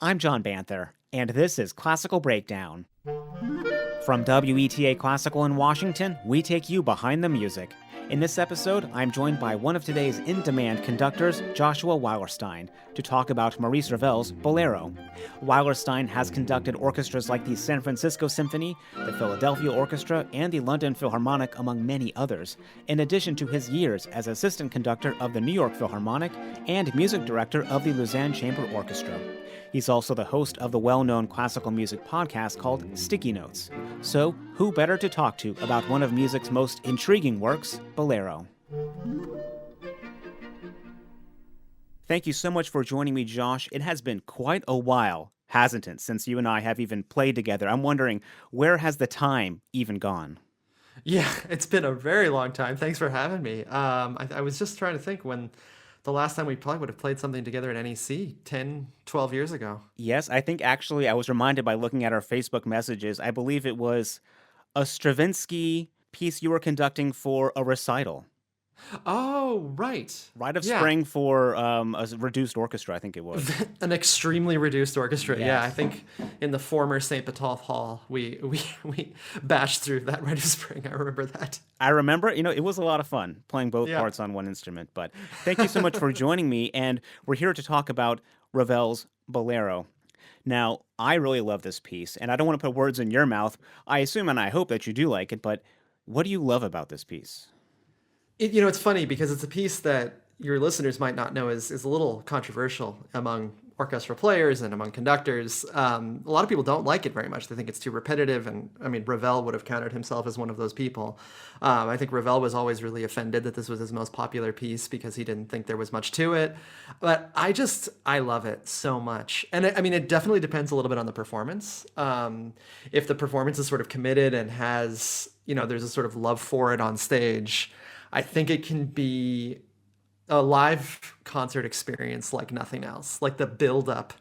I'm John Banther, and this is Classical Breakdown. From WETA Classical in Washington, we take you behind the music. In this episode, I'm joined by one of today's in-demand conductors, Joshua Weilerstein, to talk about Maurice Ravel's Bolero. Weilerstein has conducted orchestras like the San Francisco Symphony, the Philadelphia Orchestra, and the London Philharmonic, among many others, in addition to his years as assistant conductor of the New York Philharmonic and music director of the Lausanne Chamber Orchestra. He's also the host of the well-known classical music podcast called Sticky Notes. So, who better to talk to about one of music's most intriguing works, Bolero? Thank you so much for joining me, Josh. It has been quite a while, hasn't it, since you and I have even played together. I'm wondering, where has the time even gone? Yeah, it's been a very long time. Thanks for having me. I was just trying to think when the last time we probably would have played something together at NEC 10, 12 years ago. Yes, I think actually I was reminded by looking at our Facebook messages. I believe it was a Stravinsky piece you were conducting for a recital. Oh, right. Rite of Yeah. Spring for a reduced orchestra, I think it was. An extremely reduced orchestra. Yeah, I Yes. think in the former St. Botolph Hall, we bashed through that Rite of Spring. I remember that. I remember, it was a lot of fun playing both Yeah. parts on one instrument. But thank you so much for joining me. And we're here to talk about Ravel's Bolero. Now, I really love this piece, and I don't want to put words in your mouth. I assume and I hope that you do like it, but what do you love about this piece? It's funny because it's a piece that your listeners might not know is a little controversial among orchestral players and among conductors. A lot of people don't like it very much. They think it's too repetitive, and I mean, Ravel would have counted himself as one of those people. I think Ravel was always really offended that this was his most popular piece because he didn't think there was much to it. But I love it so much, and I mean, it definitely depends a little bit on the performance. If the performance is sort of committed and has, there's a sort of love for it on stage, I think it can be a live concert experience like nothing else. Like the build up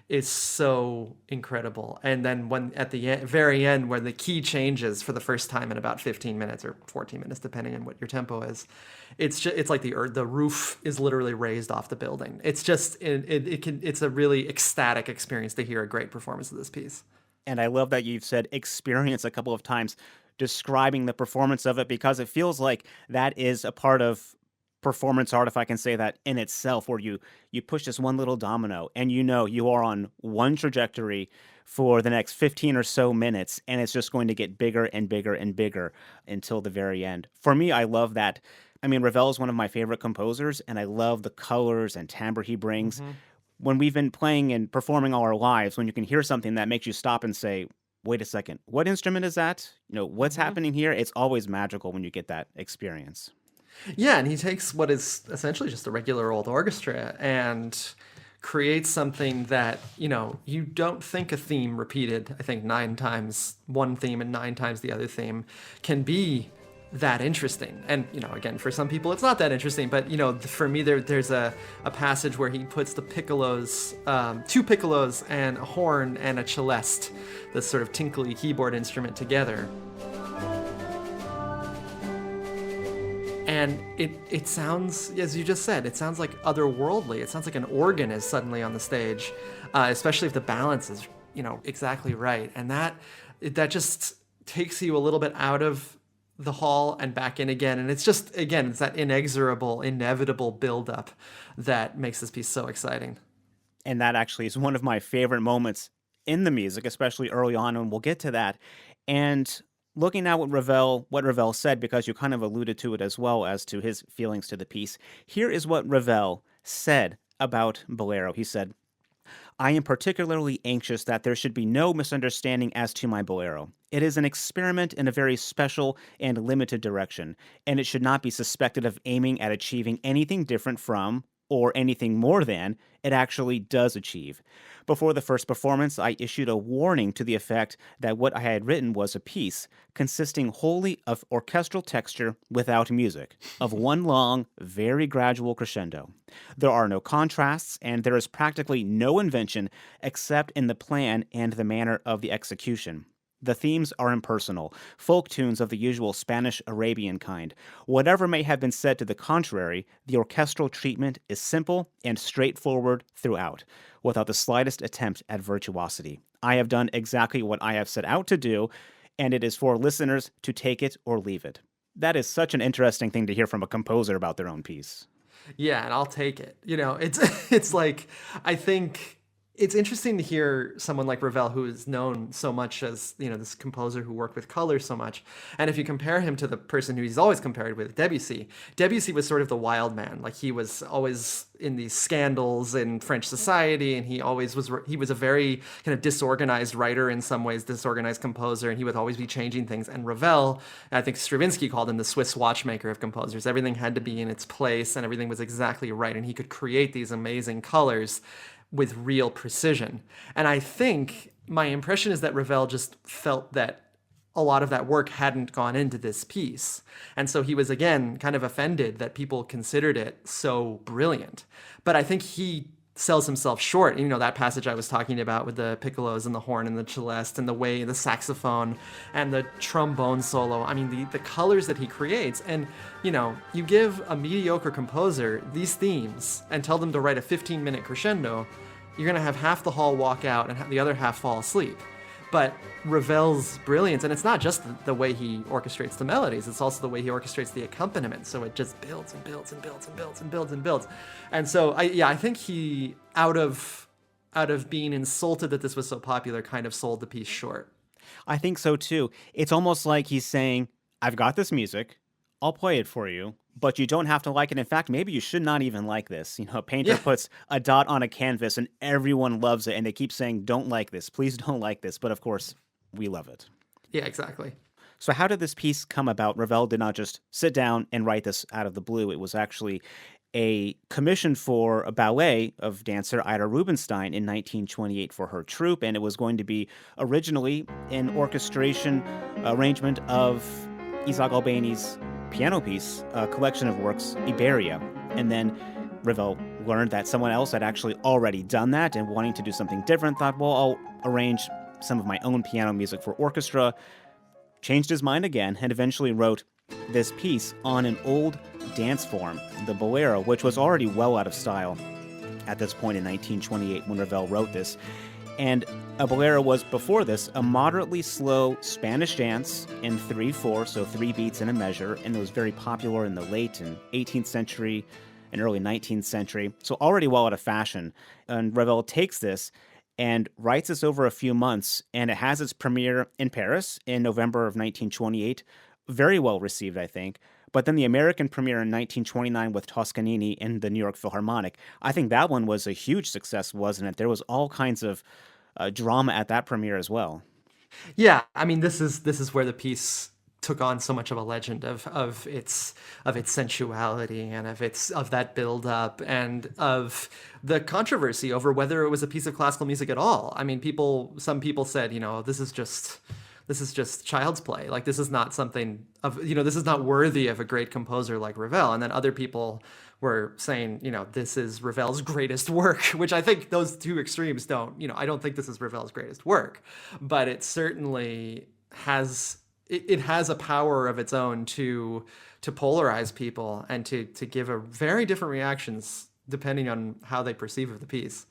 is so incredible. And then when at the very end, when the key changes for the first time in about 15 minutes or 14 minutes, depending on what your tempo is, it's like the roof is literally raised off the building. It's just, it's a really ecstatic experience to hear a great performance of this piece. And I love that you've said experience a couple of times describing the performance of it because it feels like that is a part of performance art, if I can say that, in itself, where you push this one little domino and you are on one trajectory for the next 15 or so minutes, and it's just going to get bigger and bigger and bigger until the very end. For me, I love that. I mean, Ravel is one of my favorite composers, and I love the colors and timbre he brings. Mm-hmm. When we've been playing and performing all our lives, when you can hear something that makes you stop and say, wait a second, what instrument is that? What's Mm-hmm. happening here? It's always magical when you get that experience. Yeah, and he takes what is essentially just a regular old orchestra and creates something that, you don't think a theme repeated, I think 9 times one theme and 9 times the other theme can be that interesting. And, again, for some people it's not that interesting, but, for me there's a passage where he puts the piccolos, 2 piccolos and a horn and a celeste, this sort of tinkly keyboard instrument together. And it sounds, as you just said, it sounds like otherworldly. It sounds like an organ is suddenly on the stage, especially if the balance is, exactly right. And that just takes you a little bit out of the hall and back in again. And it's just, again, it's that inexorable, inevitable buildup that makes this piece so exciting. And that actually is one of my favorite moments in the music, especially early on, and we'll get to that. And looking at what Ravel said, because you kind of alluded to it as well as to his feelings to the piece, here is what Ravel said about Bolero. He said, I am particularly anxious that there should be no misunderstanding as to my Bolero. It is an experiment in a very special and limited direction, and it should not be suspected of aiming at achieving anything different from, or anything more than, it actually does achieve. Before the first performance, I issued a warning to the effect that what I had written was a piece consisting wholly of orchestral texture without music, of one long, very gradual crescendo. There are no contrasts, and there is practically no invention except in the plan and the manner of the execution. The themes are impersonal, folk tunes of the usual Spanish-Arabian kind. Whatever may have been said to the contrary, the orchestral treatment is simple and straightforward throughout. without the slightest attempt at virtuosity. I have done exactly what I have set out to do, and it is for listeners to take it or leave it. That is such an interesting thing to hear from a composer about their own piece. Yeah, and I'll take it. It's it's like I think it's interesting to hear someone like Ravel, who is known so much as this composer who worked with color so much, and if you compare him to the person who he's always compared with, Debussy. Debussy was sort of the wild man. Like he was always in these scandals in French society, and he was a very kind of disorganized writer in some ways, disorganized composer, and he would always be changing things. And Ravel, I think Stravinsky called him the Swiss watchmaker of composers. Everything had to be in its place, and everything was exactly right, and he could create these amazing colors with real precision. And I think my impression is that Ravel just felt that a lot of that work hadn't gone into this piece. And so he was, again, kind of offended that people considered it so brilliant. But I think he sells himself short. That passage I was talking about with the piccolos and the horn and the celeste and the way the saxophone and the trombone solo. I mean, the colors that he creates. And, you give a mediocre composer these themes and tell them to write a 15-minute crescendo, you're going to have half the hall walk out and the other half fall asleep. But Ravel's brilliance, and it's not just the way he orchestrates the melodies, it's also the way he orchestrates the accompaniment. So it just builds and builds and builds and builds and builds and builds. And so I think he, out of being insulted that this was so popular, kind of sold the piece short. I think so too. It's almost like he's saying, I've got this music, I'll play it for you, but you don't have to like it. In fact, maybe you should not even like this. A painter Yeah, puts a dot on a canvas and everyone loves it, and they keep saying, don't like this, please don't like this. But of course, we love it. yeah, exactly. So, how did this piece come about? Ravel did not just sit down and write this out of the blue. It was actually a commission for a ballet of dancer Ida Rubinstein in 1928 for her troupe, and it was going to be originally an orchestration arrangement of Isaac Albeni's piano piece, a collection of works, Iberia. And then Ravel learned that someone else had actually already done that, and wanting to do something different, thought, well, I'll arrange some of my own piano music for orchestra, changed his mind again, and eventually wrote this piece on an old dance form, the Bolero, which was already well out of style at this point in 1928 when Ravel wrote this. And a bolero was, before this, a moderately slow Spanish dance in 3/4, so 3 beats in a measure, and it was very popular in the late and 18th century and early 19th century, so already well out of fashion. And Ravel takes this and writes this over a few months, and it has its premiere in Paris in November of 1928. Very well received, I think. But then the American premiere in 1929 with Toscanini in the New York Philharmonic, I think that one was a huge success, wasn't it? There was all kinds of drama at that premiere as well. Yeah, I mean, this is where the piece took on so much of a legend of its sensuality and of that build up and of the controversy over whether it was a piece of classical music at all. I mean, some people said, this is just child's play. Like, this is not something of, this is not worthy of a great composer like Ravel. And then other people were saying, this is Ravel's greatest work, which I think those two extremes I don't think this is Ravel's greatest work, but it certainly has, it has a power of its own to polarize people and to give a very different reactions depending on how they perceive of the piece.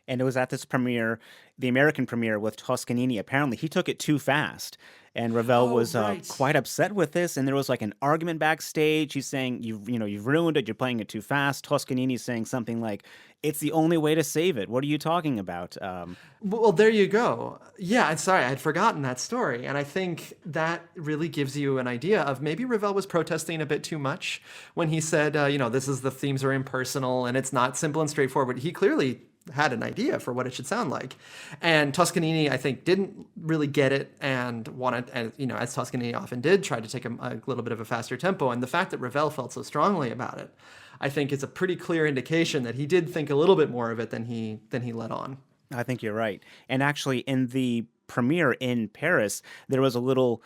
And it was at this premiere, the American premiere with Toscanini. Apparently, he took it too fast, and Ravel Oh, was right. quite upset with this. And there was like an argument backstage. He's saying, you've ruined it. You're playing it too fast." Toscanini's saying something like, "It's the only way to save it. What are you talking about?" Well, there you go. Yeah, I'm sorry, I had forgotten that story. And I think that really gives you an idea of maybe Ravel was protesting a bit too much when he said, the themes are impersonal and it's not simple and straightforward. He clearly had an idea for what it should sound like. And Toscanini, I think, didn't really get it and wanted, and as Toscanini often did, tried to take a little bit of a faster tempo. And the fact that Ravel felt so strongly about it, I think it's a pretty clear indication that he did think a little bit more of it than he let on. I think you're right. And actually, in the premiere in Paris, there was a little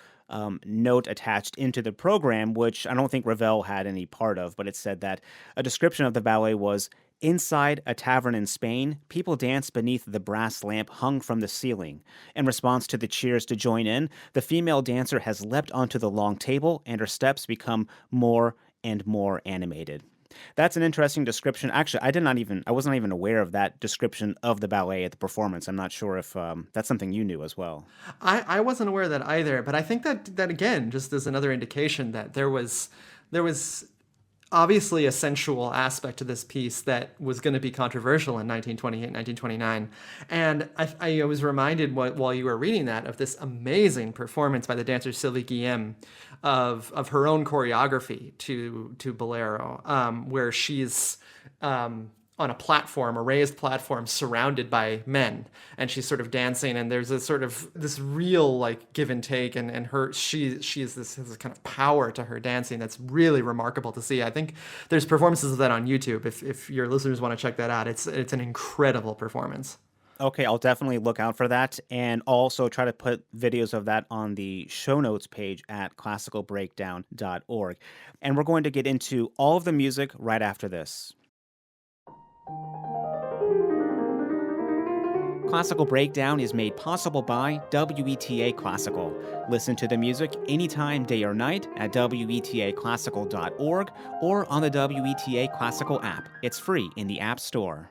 note attached into the program, which I don't think Ravel had any part of, but it said that a description of the ballet was, "Inside a tavern in Spain, people dance beneath the brass lamp hung from the ceiling. In response to the cheers to join in, the female dancer has leapt onto the long table, and her steps become more and more animated." That's an interesting description. Actually, I was not even aware of that description of the ballet at the performance. I'm not sure if that's something you knew as well. I wasn't aware of that either, but I think that again just is another indication that there was obviously a sensual aspect to this piece that was going to be controversial in 1928, 1929. And I was reminded while you were reading that of this amazing performance by the dancer Sylvie Guillem of her own choreography to Bolero, where she's on a platform, a raised platform surrounded by men, and she's sort of dancing, and there's a sort of this real like give and take, and she has this kind of power to her dancing that's really remarkable to see. I think there's performances of that on YouTube. If your listeners want to check that out, it's an incredible performance. Okay, I'll definitely look out for that and also try to put videos of that on the show notes page at classicalbreakdown.org. And we're going to get into all of the music right after this. Classical Breakdown is made possible by WETA Classical. Listen to the music anytime, day or night, at wetaclassical.org or on the WETA Classical app. It's free in the App Store.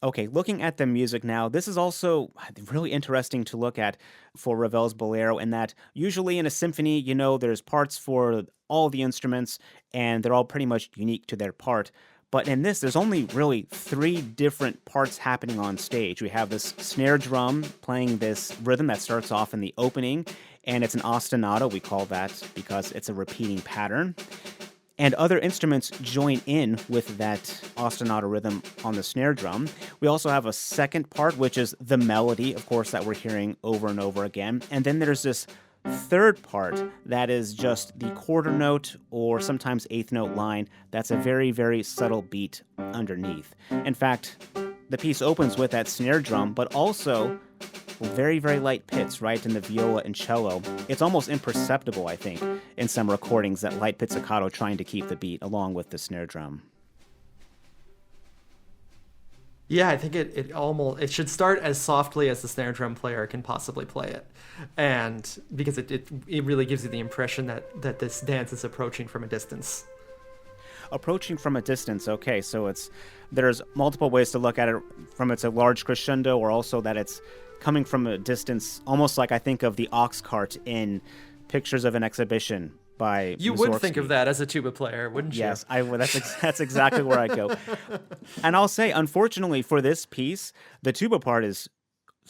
Okay, looking at the music now, this is also really interesting to look at for Ravel's Bolero in that usually in a symphony, there's parts for all the instruments and they're all pretty much unique to their part. But in this, there's only really three different parts happening on stage. We have this snare drum playing this rhythm that starts off in the opening, and it's an ostinato. We call that because it's a repeating pattern. And other instruments join in with that ostinato rhythm on the snare drum. We also have a second part, which is the melody, of course, that we're hearing over and over again. And then there's this third part that is just the quarter note or sometimes eighth note line. That's a very, very subtle beat underneath. In fact, the piece opens with that snare drum, but also very, very light pizz, right, in the viola and cello. It's almost imperceptible, I think, in some recordings, that light pizzicato trying to keep the beat along with the snare drum. Yeah, I think it should start as softly as the snare drum player can possibly play it, and because it really gives you the impression that this dance is approaching from a distance. Approaching from a distance, okay, so there's multiple ways to look at it. From it's a large crescendo, or also that it's coming from a distance, almost like I think of the ox cart in Pictures of an Exhibition by You Mussorgsky. would think of that as a tuba player, wouldn't you? Yes, I would. That's exactly where I go. And I'll say, unfortunately for this piece, the tuba part is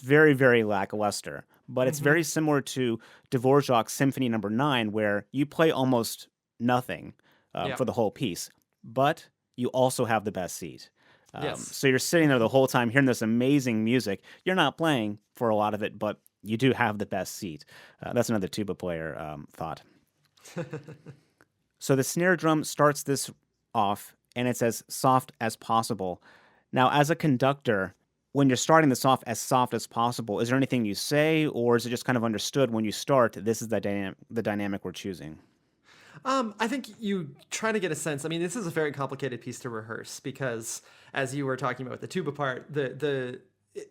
very, very lackluster. But it's very similar to Dvorak's Symphony No. 9, where you play almost nothing Yeah. for the whole piece, but you also have the best seat. Yes. So you're sitting there the whole time hearing this amazing music. You're not playing for a lot of it, but you do have the best seat. That's another tuba player thought. So the snare drum starts this off, and it's as soft as possible. Now, as a conductor, when you're starting this off as soft as possible, is there anything you say, or is it just kind of understood when you start, this is the dynamic we're choosing? I think you try to get a sense. I mean, this is a very complicated piece to rehearse because, as you were talking about with the tuba part,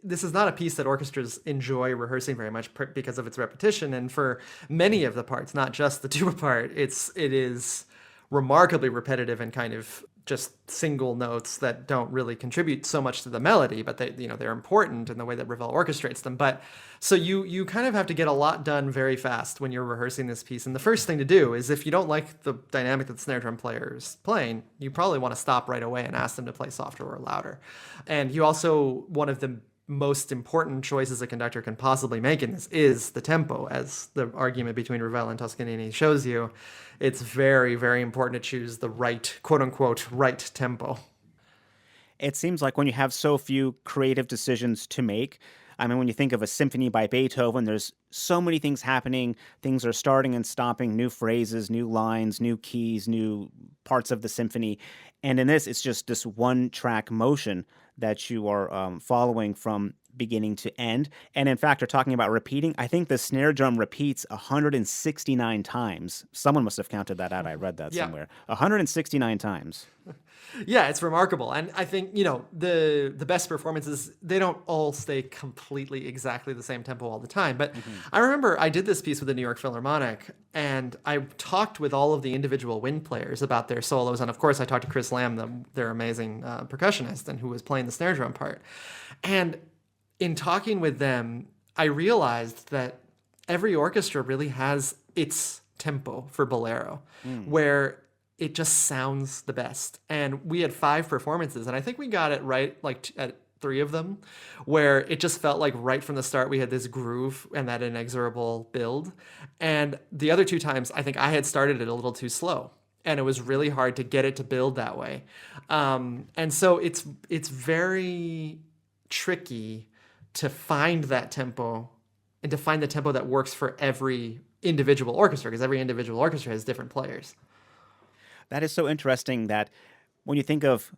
this is not a piece that orchestras enjoy rehearsing very much because of its repetition. And for many of the parts, not just the tuba part, it is remarkably repetitive and kind of just single notes that don't really contribute so much to the melody, but they're important in the way that Ravel orchestrates them. But so you kind of have to get a lot done very fast when you're rehearsing this piece. And the first thing to do is, if you don't like the dynamic that the snare drum player is playing, you probably want to stop right away and ask them to play softer or louder. And you also, one of the most important choices a conductor can possibly make in this is the tempo. As the argument between Ravel and Toscanini shows you, it's very, very important to choose the right, quote unquote, right tempo. It seems like when you have so few creative decisions to make, I mean, when you think of a symphony by Beethoven, there's so many things happening. Things are starting and stopping, new phrases, new lines, new keys, new parts of the symphony. And in this, it's just this one-track motion that you are following from beginning to end. And in fact, you're talking about repeating. I think the snare drum repeats 169 times. Someone must have counted that out. I read that Yeah. somewhere. 169 times. Yeah, it's remarkable. And I think, the best performances, they don't all stay completely exactly the same tempo all the time. But I remember I did this piece with the New York Philharmonic, and I talked with all of the individual wind players about their solos. And of course, I talked to Chris Lamb, their amazing percussionist, and who was playing the snare drum part. And in talking with them, I realized that every orchestra really has its tempo for Bolero, where it just sounds the best. And we had 5 performances, and I think we got it right like at 3 of them, where it just felt like right from the start we had this groove and that inexorable build. And the other 2 times, I think I had started it a little too slow, and it was really hard to get it to build that way. And so it's very tricky to find that tempo and to find the tempo that works for every individual orchestra, because every individual orchestra has different players. That is so interesting that when you think of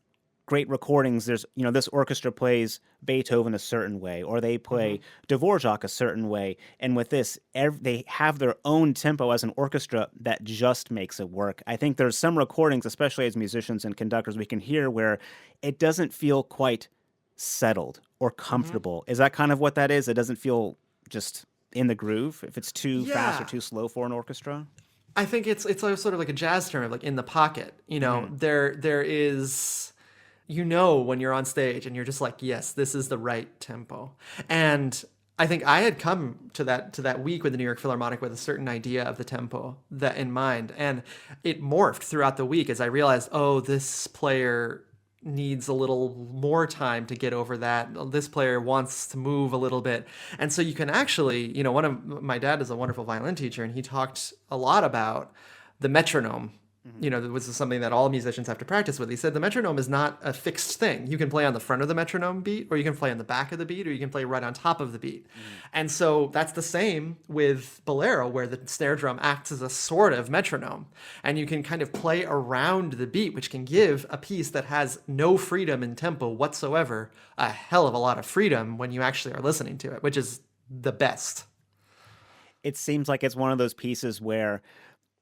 great recordings, there's, this orchestra plays Beethoven a certain way, or they play Dvorak a certain way. And with this, they have their own tempo as an orchestra that just makes it work. I think there's some recordings, especially as musicians and conductors, we can hear where it doesn't feel quite settled or comfortable. Is that kind of what that is? It doesn't feel just in the groove if it's too fast or Yeah. too slow for an orchestra? I think it's sort of like a jazz term of like in the pocket. There is, when you're on stage and you're just like, yes, this is the right tempo. And I think I had come to that week with the New York Philharmonic with a certain idea of the tempo that in mind, and it morphed throughout the week as I realized, oh, this player needs a little more time to get over that. This player wants to move a little bit. And so you can actually, my dad is a wonderful violin teacher, and he talked a lot about the metronome. This is something that all musicians have to practice with. He said the metronome is not a fixed thing. You can play on the front of the metronome beat, or you can play on the back of the beat, or you can play right on top of the beat. And so that's the same with Bolero, where the snare drum acts as a sort of metronome. And you can kind of play around the beat, which can give a piece that has no freedom in tempo whatsoever a hell of a lot of freedom when you actually are listening to it, which is the best. It seems like it's one of those pieces where,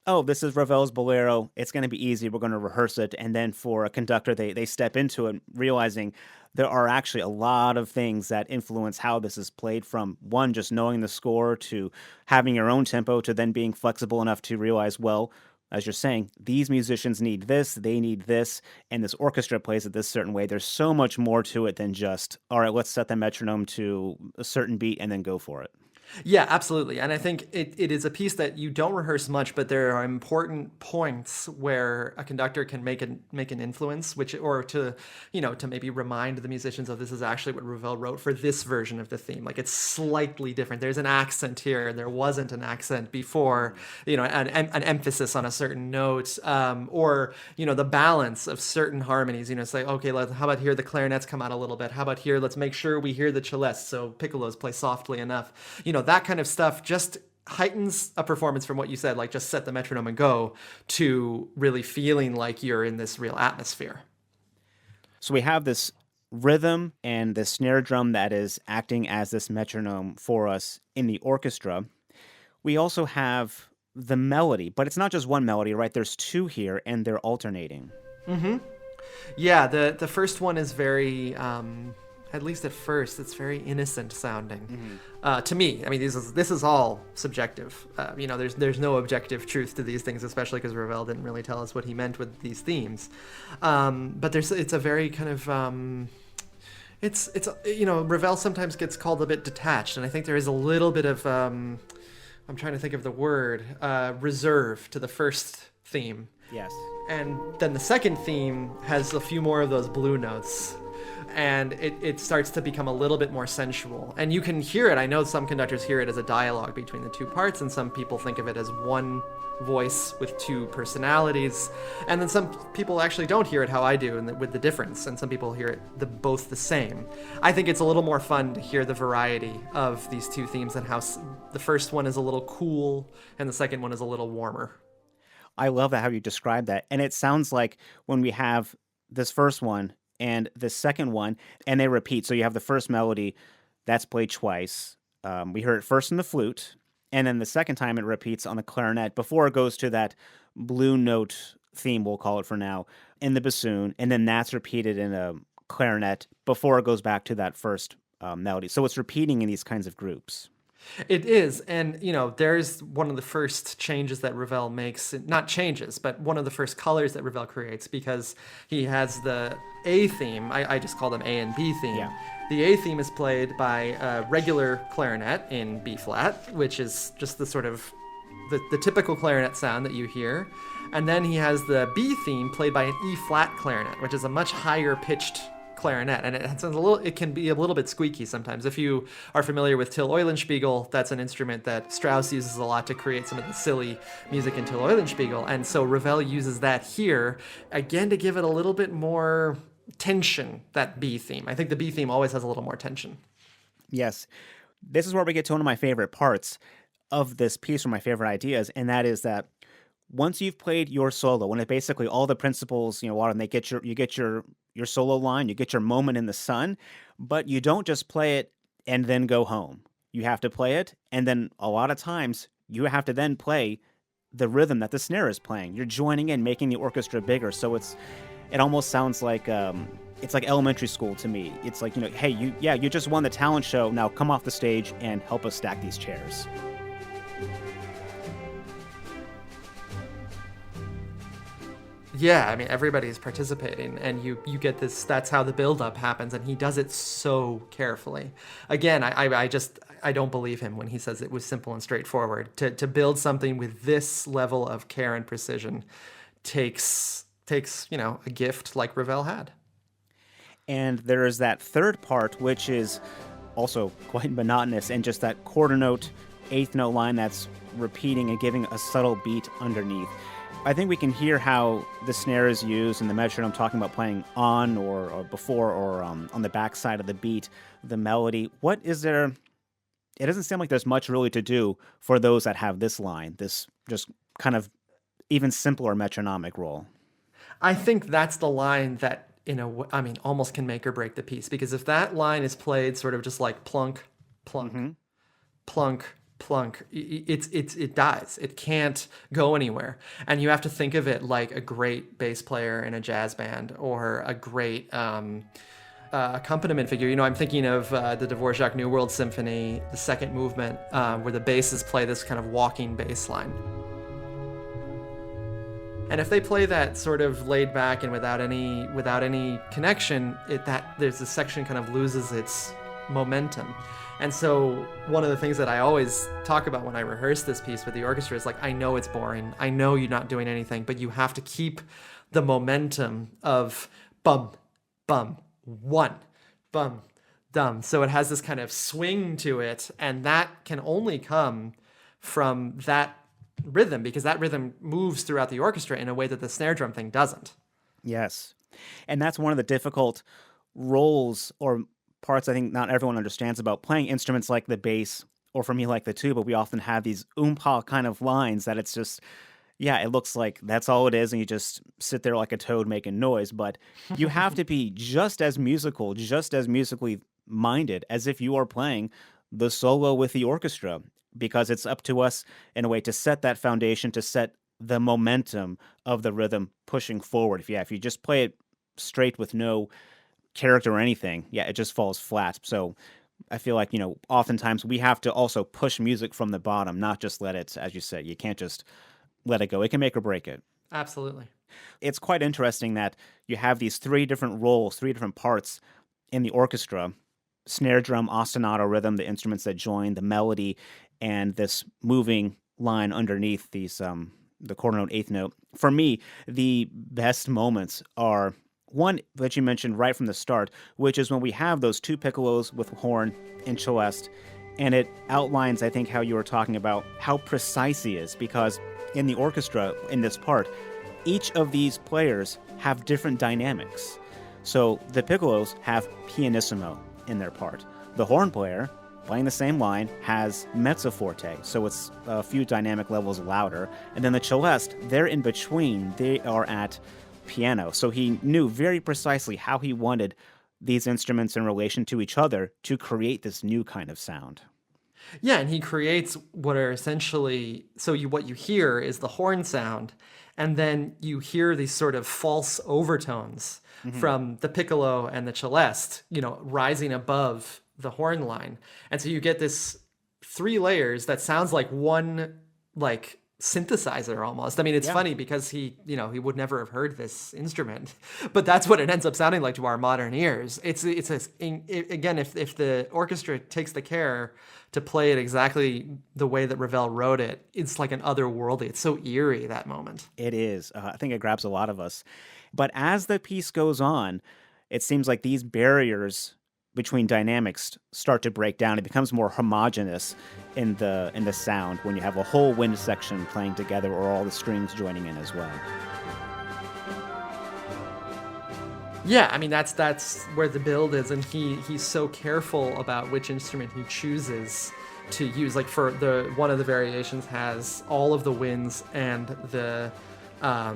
oh, this is Ravel's Bolero. It's going to be easy. We're going to rehearse it. And then for a conductor, they step into it realizing there are actually a lot of things that influence how this is played, from one, just knowing the score, to having your own tempo, to then being flexible enough to realize, well, as you're saying, these musicians need this, they need this, and this orchestra plays it this certain way. There's so much more to it than just, all right, let's set the metronome to a certain beat and then go for it. Yeah, absolutely. And I think it is a piece that you don't rehearse much, but there are important points where a conductor can make an influence, or to maybe remind the musicians of this is actually what Ravel wrote for this version of the theme. Like, it's slightly different. There's an accent here, and there wasn't an accent before, an emphasis on a certain note, or the balance of certain harmonies. Say, okay, how about here the clarinets come out a little bit? How about here, let's make sure we hear the celeste, so piccolos play softly enough. That kind of stuff just heightens a performance from what you said, like just set the metronome and go, to really feeling like you're in this real atmosphere. So we have this rhythm and the snare drum that is acting as this metronome for us in the orchestra. We also have the melody, but it's not just one melody, right? There's 2 here, and they're alternating. Yeah, the first one is very, at least at first, it's very innocent sounding. To me, I mean, this is all subjective. There's no objective truth to these things, especially because Ravel didn't really tell us what he meant with these themes. But it's a very kind of Ravel sometimes gets called a bit detached, and I think there is a little bit of I'm trying to think of the word, reserve to the first theme. Yes. And then the second theme has a few more of those blue notes, and it starts to become a little bit more sensual. And you can hear it. I know some conductors hear it as a dialogue between the 2 parts, and some people think of it as one voice with 2 personalities. And then some people actually don't hear it how I do, and with the difference. And some people hear it both the same. I think it's a little more fun to hear the variety of these 2 themes, and how the first one is a little cool and the second one is a little warmer. I love that, how you describe that. And it sounds like when we have this first one and the second one, and they repeat. So you have the first melody, That's played twice. We heard it first in the flute, and then the second time it repeats on the clarinet before it goes to that blue note theme, we'll call it for now, in the bassoon, and then that's repeated in a clarinet before it goes back to that first melody. So it's repeating in these kinds of groups. It is, and there's one of the first changes that Ravel makes, not changes, but one of the first colors that Ravel creates, because he has the A theme. I just call them A and B theme. Yeah. The A theme is played by a regular clarinet in B flat, which is just the sort of the typical clarinet sound that you hear. And then he has the B theme played by an E flat clarinet, which is a much higher pitched clarinet, and it can be a little bit squeaky sometimes. If you are familiar with Till Eulenspiegel, that's an instrument that Strauss uses a lot to create some of the silly music in Till Eulenspiegel, and so Ravel uses that here again to give it a little bit more tension. That B theme, I think the B theme always has a little more tension. Yes. This is where we get to one of my favorite parts of this piece, or my favorite ideas, and that is that once you've played your solo, when it basically all the principals, are, and you get your solo line, you get your moment in the sun, but you don't just play it and then go home. You have to play it, and then a lot of times you have to then play the rhythm that the snare is playing. You're joining in, making the orchestra bigger. So it almost sounds like it's like elementary school to me. It's like, hey, you just won the talent show. Now come off the stage and help us stack these chairs. Yeah, I mean, everybody's participating, and you get this. That's how the build-up happens, and he does it so carefully. Again, I don't believe him when he says it was simple and straightforward. To build something with this level of care and precision takes a gift like Ravel had. And there is that third part, which is also quite monotonous, and just that quarter note, eighth note line that's repeating and giving a subtle beat underneath. I think we can hear how the snare is used and the metronome talking about playing on or before or on the back side of the beat, the melody. What is there? It doesn't seem like there's much really to do for those that have this line, this just kind of even simpler metronomic roll. I think that's the line that, almost can make or break the piece, because if that line is played sort of just like plunk, plunk, plunk, plunk, it dies. It can't go anywhere. And you have to think of it like a great bass player in a jazz band, or a great accompaniment figure. I'm thinking of the Dvorak New World Symphony, the second movement, where the basses play this kind of walking bass line. And if they play that sort of laid back and without any connection, there's this section kind of loses its momentum. And so one of the things that I always talk about when I rehearse this piece with the orchestra is like, I know it's boring. I know you're not doing anything, but you have to keep the momentum of bum, bum, one, bum, dum. So it has this kind of swing to it, and that can only come from that rhythm, because that rhythm moves throughout the orchestra in a way that the snare drum thing doesn't. Yes. And that's one of the difficult roles or parts I think not everyone understands about playing instruments like the bass, or for me like the tuba. We often have these oompa kind of lines that it's just, it looks like that's all it is, and you just sit there like a toad making noise. But you have to be just as musical, just as musically minded as if you are playing the solo with the orchestra, because it's up to us in a way to set that foundation, to set the momentum of the rhythm pushing forward. If you just play it straight with no character or anything, it just falls flat. So I feel like, oftentimes we have to also push music from the bottom, not just let it, as you said, you can't just let it go. It can make or break it. Absolutely. It's quite interesting that you have these three different roles, three different parts in the orchestra: snare drum, ostinato rhythm, the instruments that join, the melody, and this moving line underneath these, the quarter note, eighth note. For me, the best moments are one that you mentioned right from the start, which is when we have those two piccolos with horn and celeste, and it outlines, I think, how you were talking about how precise he is, because in the orchestra, in this part, each of these players have different dynamics. So the piccolos have pianissimo in their part. The horn player, playing the same line, has mezzo forte, so it's a few dynamic levels louder. And then the celeste, they're in between. They are at piano. So he knew very precisely how he wanted these instruments in relation to each other to create this new kind of sound. Yeah, and he creates what are essentially what you hear is the horn sound, and then you hear these sort of false overtones Hmm. from the piccolo and the celeste, rising above the horn line. And so you get this three layers that sounds like one like synthesizer almost. I mean, it's Yeah. funny because he would never have heard this instrument, but that's what it ends up sounding like to our modern ears. Again, if the orchestra takes the care to play it exactly the way that Ravel wrote it, it's like an otherworldly. It's so eerie, that moment. It is. I think it grabs a lot of us. But as the piece goes on, it seems like these barriers between dynamics start to break down. It becomes more homogeneous in the sound when you have a whole wind section playing together or all the strings joining in as well. Yeah, I mean that's where the build is, and he's so careful about which instrument he chooses to use. Like for the one of the variations has all of the winds and the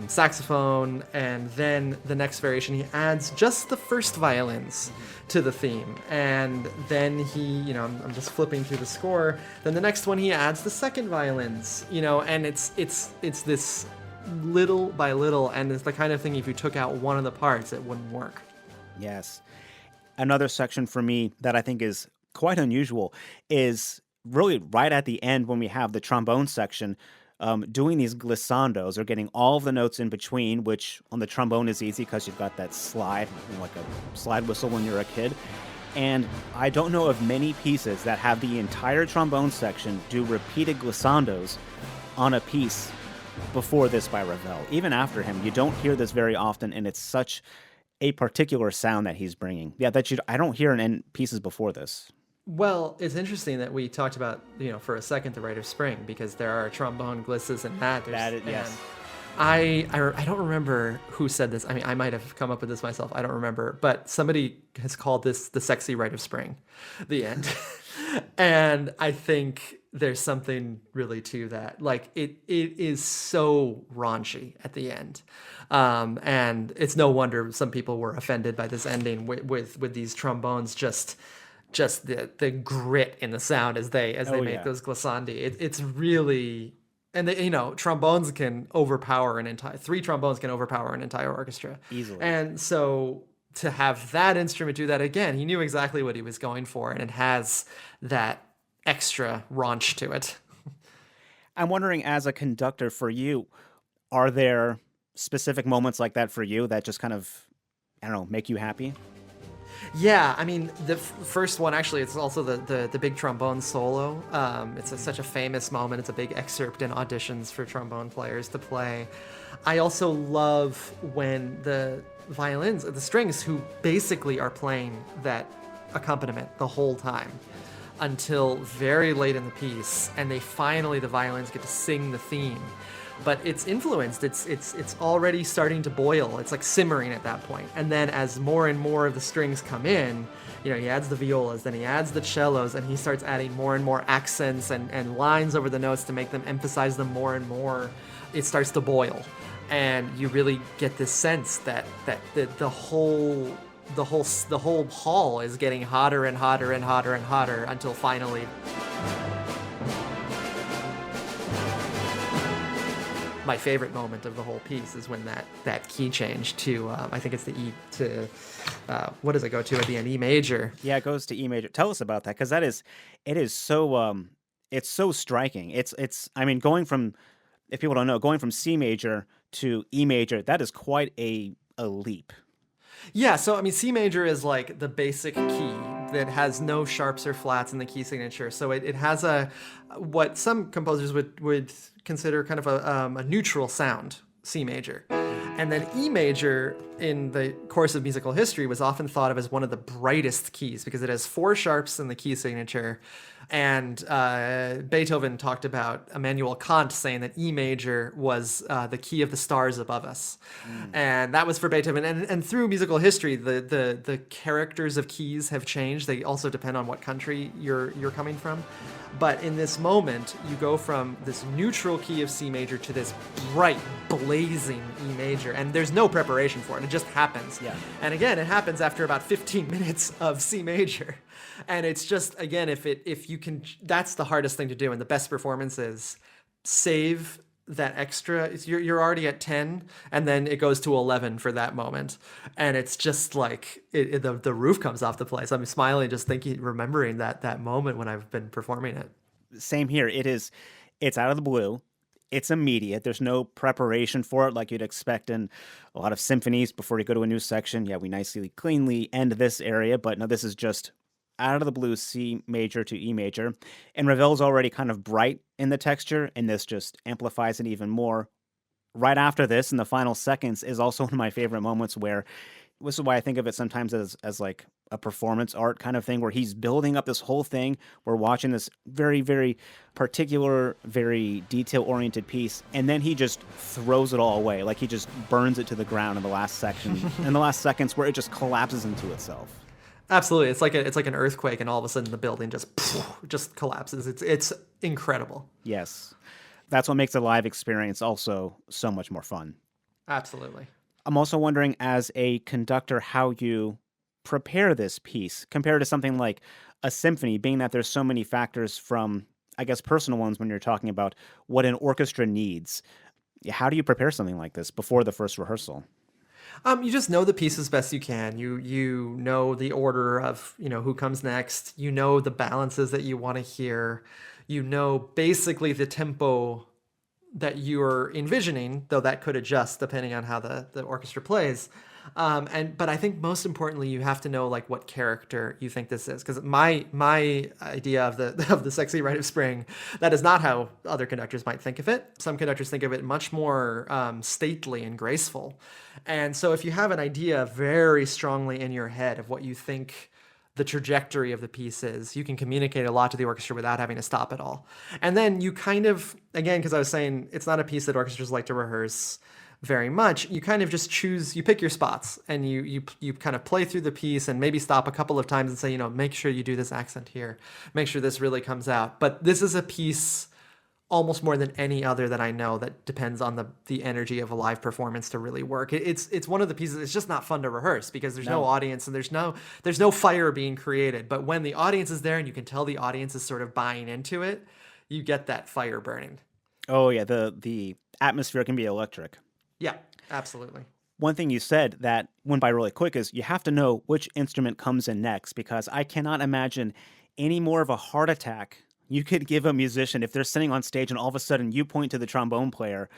saxophone, and then the next variation he adds just the first violins to the theme, and then I'm just flipping through the score. Then the next one he adds the second violins, and it's this little by little, and it's the kind of thing if you took out one of the parts, it wouldn't work. Yes. Another section for me that I think is quite unusual is really right at the end when we have the trombone section doing these glissandos or getting all of the notes in between, which on the trombone is easy because you've got that slide, like a slide whistle when you're a kid. And I don't know of many pieces that have the entire trombone section do repeated glissandos on a piece before this by Ravel. Even after him, you don't hear this very often, and it's such a particular sound that he's bringing. Yeah, I don't hear in pieces before this. Well, it's interesting that we talked about, for a second, the Rite of Spring, because there are trombone glisses in that. Yes. And I don't remember who said this. I mean, I might have come up with this myself. I don't remember. But somebody has called this the sexy Rite of Spring, the end. And I think there's something really to that. Like, it is so raunchy at the end. And it's no wonder some people were offended by this ending with these trombones just the grit in the sound as they make those glissandi. It's really, and trombones can overpower three trombones can overpower an entire orchestra Easily. And so to have that instrument do that again, he knew exactly what he was going for, and it has that extra raunch to it. I'm wondering, as a conductor for you, are there specific moments like that for you that just kind of, I don't know, make you happy? Yeah, I mean, the first one, actually, it's also the big trombone solo. It's such a famous moment. It's a big excerpt in auditions for trombone players to play. I also love when the violins, the strings, who basically are playing that accompaniment the whole time until very late in the piece, and the violins get to sing the theme. But it's influenced. It's already starting to boil. It's like simmering at that point. And then as more and more of the strings come in, he adds the violas, then he adds the cellos, and he starts adding more and more accents and lines over the notes to make them emphasize them more and more. It starts to boil, and you really get this sense that the whole hall is getting hotter and hotter and hotter and hotter until finally. My favorite moment of the whole piece is when that key change to, I think it's the E to, what does it go to at the end? E major. Yeah, it goes to E major. Tell us about that, because it is so, it's so striking. I mean, if people don't know, going from C major to E major, that is quite a leap. Yeah, so I mean, C major is like the basic key that has no sharps or flats in the key signature. So it has what some composers would consider kind of a neutral sound, C major. And then E major, in the course of musical history, was often thought of as one of the brightest keys because it has 4 sharps in the key signature, And Beethoven talked about Immanuel Kant saying that E major was the key of the stars above us. Mm. And that was for Beethoven. And through musical history, the characters of keys have changed. They also depend on what country you're coming from. But in this moment, you go from this neutral key of C major to this bright, blazing E major. And there's no preparation for it. It just happens. Yeah. And again, it happens after about 15 minutes of C major. And it's just, again, if you can, that's the hardest thing to do. And the best performance is save that extra. You're already at 10, and then it goes to 11 for that moment. And it's just like the roof comes off the place. I'm smiling just thinking, remembering that moment when I've been performing it. Same here. It's out of the blue. It's immediate. There's no preparation for it like you'd expect in a lot of symphonies before you go to a new section. Yeah, we nicely, cleanly end this area, but no, this is just out of the blue C major to E major. And Ravel's already kind of bright in the texture, and this just amplifies it even more. Right after this, in the final seconds, is also one of my favorite moments where this is why I think of it sometimes as like a performance art kind of thing, where he's building up this whole thing. We're watching this very, very particular, very detail-oriented piece, and then he just throws it all away. Like he just burns it to the ground in the last section, in the last seconds where it just collapses into itself. Absolutely. It's like an earthquake, and all of a sudden the building just collapses. It's incredible. Yes. That's what makes the live experience also so much more fun. Absolutely. I'm also wondering, as a conductor, how you prepare this piece compared to something like a symphony, being that there's so many factors from, I guess, personal ones when you're talking about what an orchestra needs. How do you prepare something like this before the first rehearsal? You just know the piece as best you can. You know the order of, who comes next. You know the balances that you want to hear. You know basically the tempo that you're envisioning, though that could adjust depending on how the orchestra plays. But I think most importantly, you have to know like what character you think this is, because my idea of the sexy rite of spring, that is not how other conductors might think of it. Some conductors think of it much more stately and graceful. And so if you have an idea very strongly in your head of what you think the trajectory of the piece is, you can communicate a lot to the orchestra without having to stop at all. And then you kind of, again, because I was saying it's not a piece that orchestras like to rehearse very much, you kind of just choose, you pick your spots, and you kind of play through the piece and maybe stop a couple of times and say, make sure you do this accent here, make sure this really comes out. But this is a piece almost more than any other that I know that depends on the energy of a live performance to really work. It's one of the pieces. It's just not fun to rehearse because there's no audience and there's no fire being created. But when the audience is there and you can tell the audience is sort of buying into it, you get that fire burning. Oh yeah, the atmosphere can be electric. Yeah, absolutely. One thing you said that went by really quick is you have to know which instrument comes in next, because I cannot imagine any more of a heart attack you could give a musician if they're sitting on stage and all of a sudden you point to the trombone player,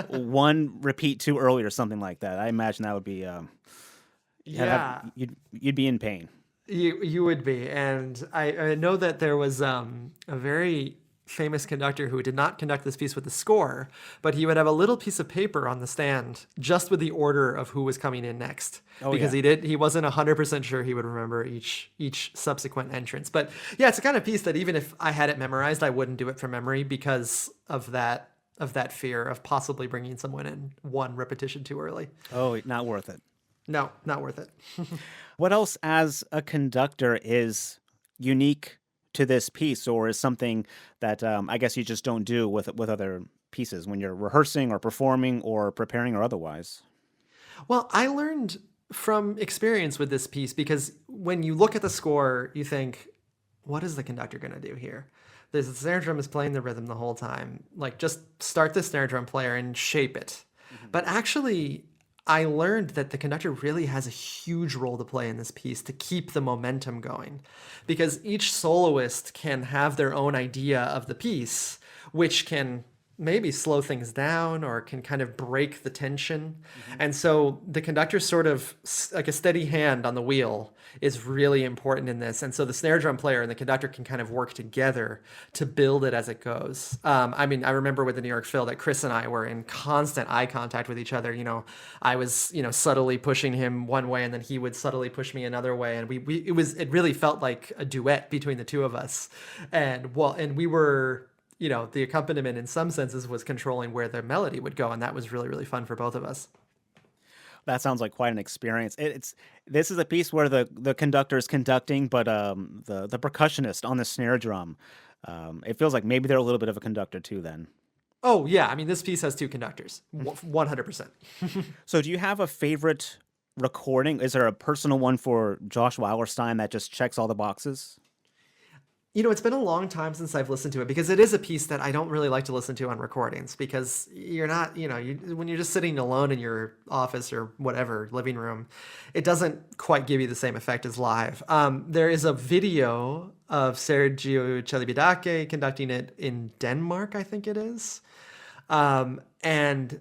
one repeat too early or something like that. I imagine that would be, you'd be in pain. You would be. And I know that there was a very famous conductor who did not conduct this piece with the score, but he would have a little piece of paper on the stand just with the order of who was coming in next, because he wasn't 100% sure he would remember each subsequent entrance. But yeah, it's the kind of piece that even if I had it memorized, I wouldn't do it from memory because of that fear of possibly bringing someone in one repetition too early. Oh, not worth it. No, not worth it. What else as a conductor is unique to this piece, or is something that I guess you just don't do with other pieces when you're rehearsing or performing or preparing or otherwise? Well, I learned from experience with this piece, because when you look at the score, you think, what is the conductor going to do here? The snare drum is playing the rhythm the whole time. Like, just start the snare drum player and shape it. Mm-hmm. But actually, I learned that the conductor really has a huge role to play in this piece to keep the momentum going, because each soloist can have their own idea of the piece, which can maybe slow things down or can kind of break the tension. Mhm. And so the conductor sort of like a steady hand on the wheel is really important in this. And so the snare drum player and the conductor can kind of work together to build it as it goes. I mean, I remember with the New York Phil that Chris and I were in constant eye contact with each other. I was, subtly pushing him one way and then he would subtly push me another way. And it really felt like a duet between the two of us. And we were, the accompaniment in some senses was controlling where the melody would go. And that was really, really fun for both of us. That sounds like quite an experience. This is a piece where the conductor is conducting, but the percussionist on the snare drum, it feels like maybe they're a little bit of a conductor too. Then, Oh, yeah. I mean, this piece has two conductors, 100%. so do you have a favorite recording? Is there a personal one for Josh Weilerstein that just checks all the boxes? It's been a long time since I've listened to it because it is a piece that I don't really like to listen to on recordings because you're not, when you're just sitting alone in your office or whatever, living room, it doesn't quite give you the same effect as live. There is a video of Sergio Celibidache conducting it in Denmark, I think it is. And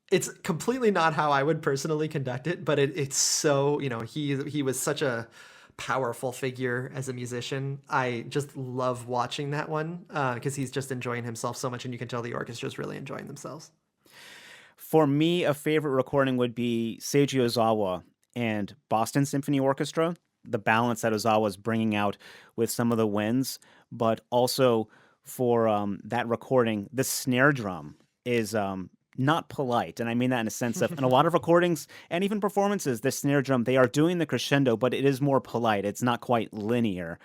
it's completely not how I would personally conduct it, but it's so, he was such a powerful figure as a musician. I just love watching that one because he's just enjoying himself so much, and you can tell the orchestra's really enjoying themselves. For me, a favorite recording would be Seiji Ozawa and Boston Symphony Orchestra. The balance that Ozawa is bringing out with some of the winds, but also for that recording, the snare drum is not polite. And I mean that in a sense of, in a lot of recordings and even performances, the snare drum, they are doing the crescendo, but it is more polite. It's not quite linear.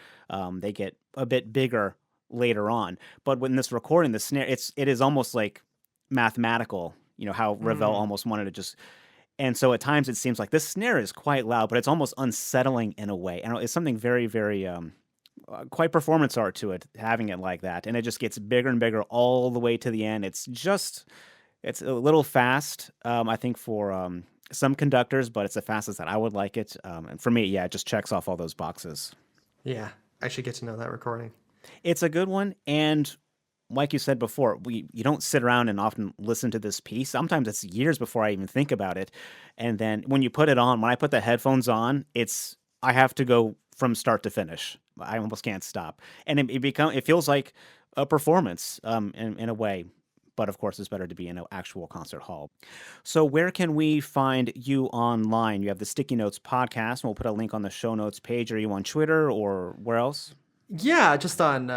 They get a bit bigger later on. But when this recording, the snare, it is almost like mathematical, how Ravel Mm. almost wanted to just. And so at times it seems like this snare is quite loud, but it's almost unsettling in a way. And it's something very, very quite performance art to it, having it like that. And it just gets bigger and bigger all the way to the end. It's a little fast, I think, for some conductors, but it's the fastest that I would like it. And for me, yeah, it just checks off all those boxes. Yeah, I should get to know that recording. It's a good one, and like you said before, you don't sit around and often listen to this piece. Sometimes it's years before I even think about it, and then when you put it on, when I put the headphones on, I have to go from start to finish. I almost can't stop, and it feels like a performance in a way. But of course, it's better to be in an actual concert hall. So, where can we find you online? You have the Sticky Notes podcast, and we'll put a link on the show notes page. Are you on Twitter or where else? Yeah, just on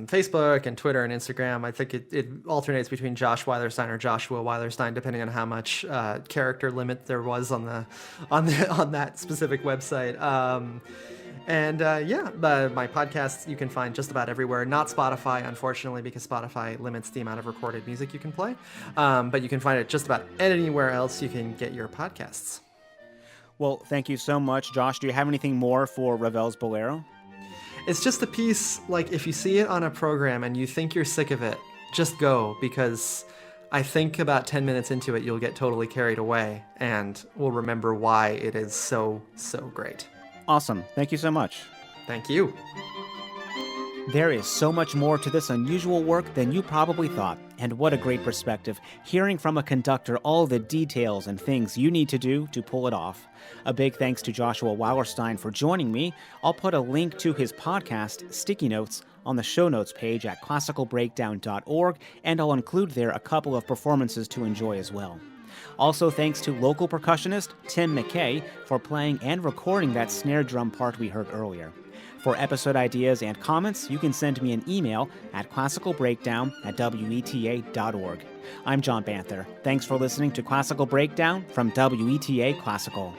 Facebook and Twitter and Instagram. I think it alternates between Josh Weilerstein or Joshua Weilerstein, depending on how much character limit there was on that specific website. My podcast you can find just about everywhere. Not Spotify, unfortunately, because Spotify limits the amount of recorded music you can play. But you can find it just about anywhere else you can get your podcasts. Well, thank you so much, Josh. Do you have anything more for Ravel's Bolero? It's just a piece, like, if you see it on a program and you think you're sick of it, just go, because I think about 10 minutes into it, you'll get totally carried away and will remember why it is so, so great. Awesome. Thank you so much. Thank you. There is so much more to this unusual work than you probably thought, and what a great perspective, hearing from a conductor all the details and things you need to do to pull it off. A big thanks to Joshua Weilerstein for joining me. I'll put a link to his podcast, Sticky Notes, on the show notes page at classicalbreakdown.org, and I'll include there a couple of performances to enjoy as well. Also, thanks to local percussionist Tim McKay for playing and recording that snare drum part we heard earlier. For episode ideas and comments, you can send me an email at classicalbreakdown@weta.org. I'm John Banther. Thanks for listening to Classical Breakdown from WETA Classical.